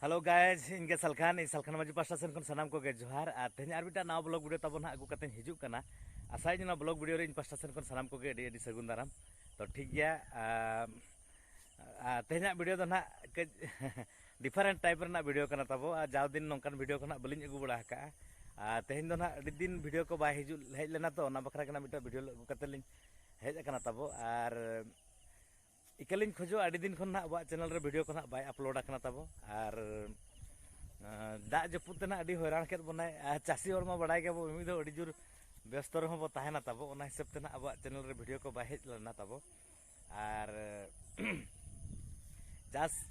Hello guys इनके सलखान माजी pasta Sen खन सानाम को गे जोहार और तेहन आर मिटा नाव ब्लॉग वीडियो तबन हां अगु कते हिजुग कना आशा जना ब्लॉग वीडियो रे इन पास्टा सेन खन सानाम को गे एडी सगुन दाराम तो ठीक गया तेहन वीडियो दो ना डिफरेंट टाइप रना वीडियो कना तबो जाव दिन नोंकान वीडियो को ना बलिन अगु बड़ा का तेहन दो ना अडी दिन वीडियो को बाय हिजु हेज लेना तो ना बखरा कना मिटा वीडियो अगु कते लिन हेज कना तबो और इकलिन खोजो अड़ी दिन खन अब चैनल रे वीडियो को बाय अपलोड करना तबो और दा जपुत ना अड़ी हैरान के बनाए चासी और मा बड़ा गया मी दो अड़ी जोर व्यस्त रहो बो ताहेना तबो ओना हिसाब ते ना अब चैनल रे वीडियो को बाय हेज लेना तबो और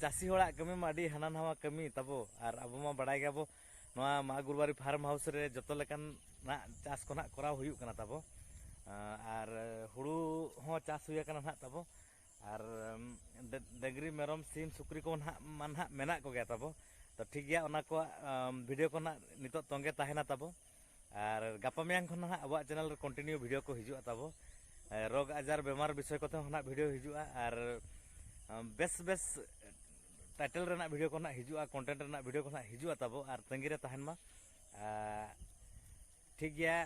चासी होड़ा कमी मा अड़ी हाना नवा कमी तबो और अब मा बड़ा गया बो नवा मा गुरबारी फार्म हाउस रे जतो लेकान ना चास को ना कराव हुयु कना तबो और हुड़ू हो चास हुया कना ना तबो और डंगरी मेरम सीम सुक्री को मान मेना को गया तबो तो ठीक गया ओना को वीडियो को ना नितो तोंगे ताहेना तबो और गापा मेयां खन ना अब चैनल रे कंटिन्यू वीडियो को हिजुआ तबो रोग आजार बेमार विषय को ना वीडियो हिजुआ और बेस बेस टाइटल रेना वीडियो को ना हिजुआ कंटेंट रेना वीडियो को ना हिजुआ तबो और तंगी रे ताहेन मा ठीक गया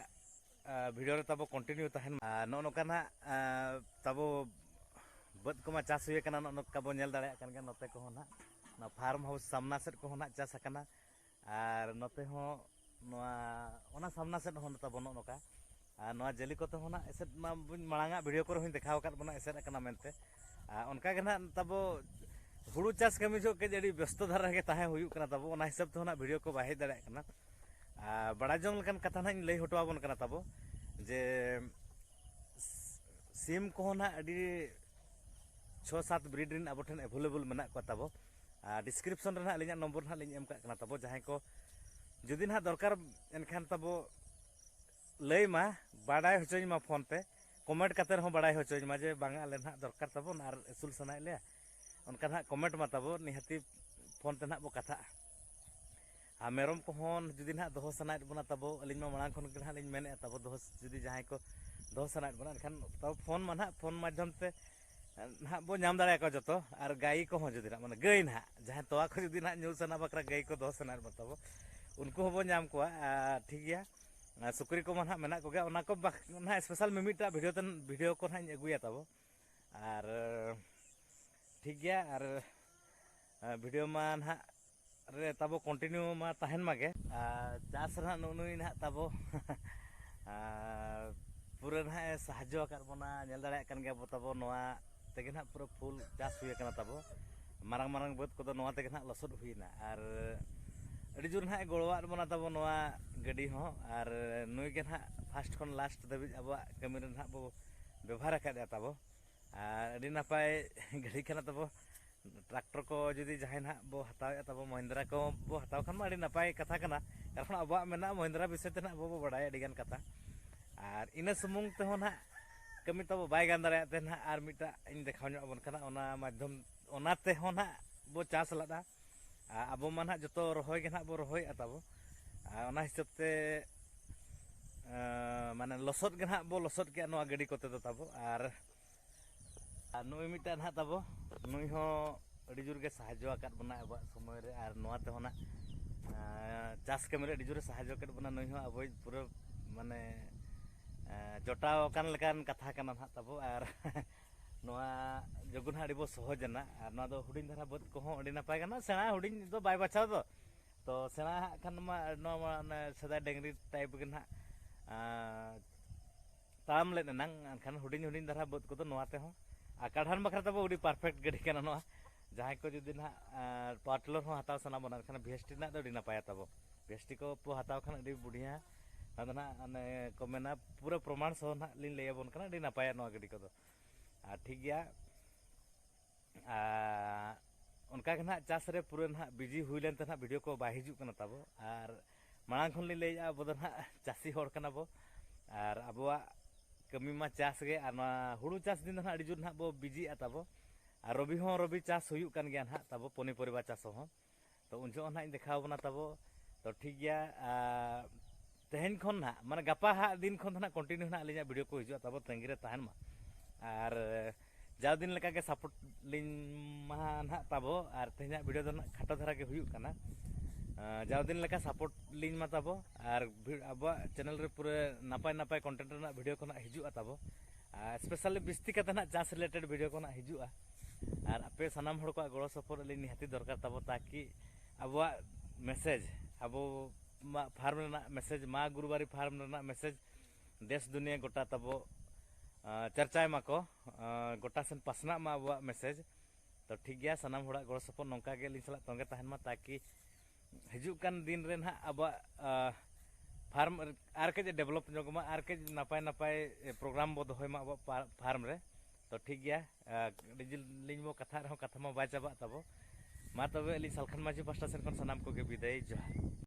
वीडियो रे तबो कंटिन्यू ताहेन नो नोका ना तबो बद को चास हुए कना नोका बो नेल दाड़े कान गया नोते को ना ना फार्म हाउस सामना सेट को ना चास कना और नोते हो नोआ ओना सामना सेट हो तबो नोका और नोआ जली को तो ना एसेट मा मांगा वीडियो को रहिन देखाव काट बना एसेट कना मेनते उनका के ना तबो हुड़ू चास कमी जो के जड़ी व्यस्त धारा के ताहे हुयु कना तबो ओना हिसाब तो ना वीडियो को बाहे दाड़े कना बड़ा जंग लकन कथा ना लई हटवा बन कना तबो जे सिम को ना अडी 6-7 ब्रीड रिन अब ठन एवेलेबल मेना को तबो डिस्क्रिप्शन रे ना लिया नंबर ना लिया एम का तबो जहां को जुदी ना दरकार एनखान तबो लई मा बाडाय होचोय मा फोन पे कमेंट कते हो बाडाय होचोय मा जे बांगा आले ना दरकार तबो आर एसुल सनाय ले उनका ना कमेंट मा तबो निहाती फोन ते ना बो कथा मेरम को होन जुदी ना दोहो सनाय बना तबो अलिन मा मांग खन के ना लिन मेने तबो दोहो जुदी जहां को दोहो सनाय बना एनखान तबो फोन मा ना फोन माध्यम ते ना बो नाम दाड़े को जतो और गाय को हो जुदी ना माने गई ना जहां तोवा को जुदी ना न्यू सना बकरा गाय को दोहो सना बताबो उनको हो बो नाम को ठीक गया सुक्री को ना मेना को गया ओना को ना स्पेशल मिमिटा वीडियो को ना अगुया तबो और ठीक गया और वीडियो मा ना रे तबो कंटिन्यू मा ताहेन मागे चास ना नुनुई ना तबो पूरा ना साहाय्य कर बना नेल दाड़े कान गया बो तबो नोआ तेगे ना पूरा फुल चास हुए कना तबो मारंग मारंग बद को नोआ तेगे ना लसद हुईना और अड़ी जोर ना गड़वा बना तबो नोआ गड्डी हो और नुई के ना फास्ट खन लास्ट दबि अब कमी रे ना बो व्यवहार का तबो और अड़ी नापाय गाड़ी कना तबो ट्रैक्टर को जुदी जहां ना बो हतावे तबो महिंद्रा को बो हताव खान मा अड़ी नापाय कथा कना कारण अब मेना महिंद्रा विषय ते ना बो बड़ाय अड़ी गान कथा और इन सुमुंग ते हो ना कमी तब बाय गान दाड़े ते ना और मिटा इन देखाव ᱧᱚᱜ बन कना ओना माध्यम ओनाते हो ना बो चास लदा अब मा ना जतो रहोय के ना बो रहोय तबो ओना हिसाब ते माने लसद के ना बो लसद के नोआ गाड़ी कोते तो तबो और नुई मिटा ना तबो नुई हो अड़ी जोर के साहाय्य आकात बना अब समय रे और नोआ ते हो ना चास कमी रे अड़ी जोर साहाय्य आकात बना नुई हो अब पूरा माने जोटाव कान लेकान कथा काना ना तबो और नोआ जगुन हाड़ी बो सहज ना और नोआ दो हुडिन धारा बद को हो अड़ी नापाय काना सेना हुडिन दो बाय बचाव दो तो सेना खान मा नोआ माने सदा डेंगरी टाइप के ना ताम ले नंग खान हुडिन हुडिन धारा बद को तो नोआ ते हो काढान बखरा तबो उडी परफेक्ट गडी काना नोआ जहां को जुदी ना पार्टलर हो हताव सना बना खान भेस्टी ना दो अड़ी नापाय तबो भेस्टी को पो हताव खान अड़ी बुढ़िया ना अने को मेना पूरा प्रमाण सह ना लिन लय बन कना अड़ी नापाय नोआ गडी को ठीक गया उनका के ना चास रे पूरा ना बिजी हुई लेन ते ना वीडियो को बाय हिजु कना तबो और मांग खन लिन लय बो ना चासी होड़ कना बो और अबवा कमी मा चास गे और हुड़ू चास दिन ना अड़ी जोर ना बो बिजी तबो और रवि चास हुयु कान गया ना तबो पनी परिवार चास हो तो उन जो ना देखाव बना तबो तो ठीक गया तेहन खन ना माने गपा हा दिन खन ना कंटिन्यू ना अलिया वीडियो को हिजुआ तबो तंगी रे ताहन मा और जाव दिन लेका के सपोर्ट लिन मा ना ताबो और तेहना वीडियो दो खाटो धारा के हुयुक कना जाव दिन लेका सपोर्ट लिन मा ताबो और अब चैनल रे पूरे नापाय नापाय कंटेंट ना वीडियो को ना हिजुआ ताबो स्पेशली बिस्ती कते ना चास रिलेटेड वीडियो को ना हिजुआ और आपे सनाम हड़ को गड़ो सपोर्ट लिन निहाती दरकार ताबो ताकि अब मैसेज अब फार्म रेना मैसेज माँ गुरुबारी फार्म रेना मैसेज देश दुनिया गोटा ताबो चर्चाय माको गोटा सेन पासना मा अब मैसेज तो ठीक गया सनाम हड़ा गड़ो सपोर्ट नौका के लिन सला तंगे तहन मा ताकि हिजुक कान दिन रे ना अब फार्म आर के डेवलप जोगमा आर के नापाय नापाय प्रोग्राम बो दोहय मा अब फार्म रे तो ठीक गया लिन मो कथा रे कथा मा बाय चाबा ताबो मा तबे लिन सालखान माजी पास्टा सेन कोन सनाम को के विदाय जोहार।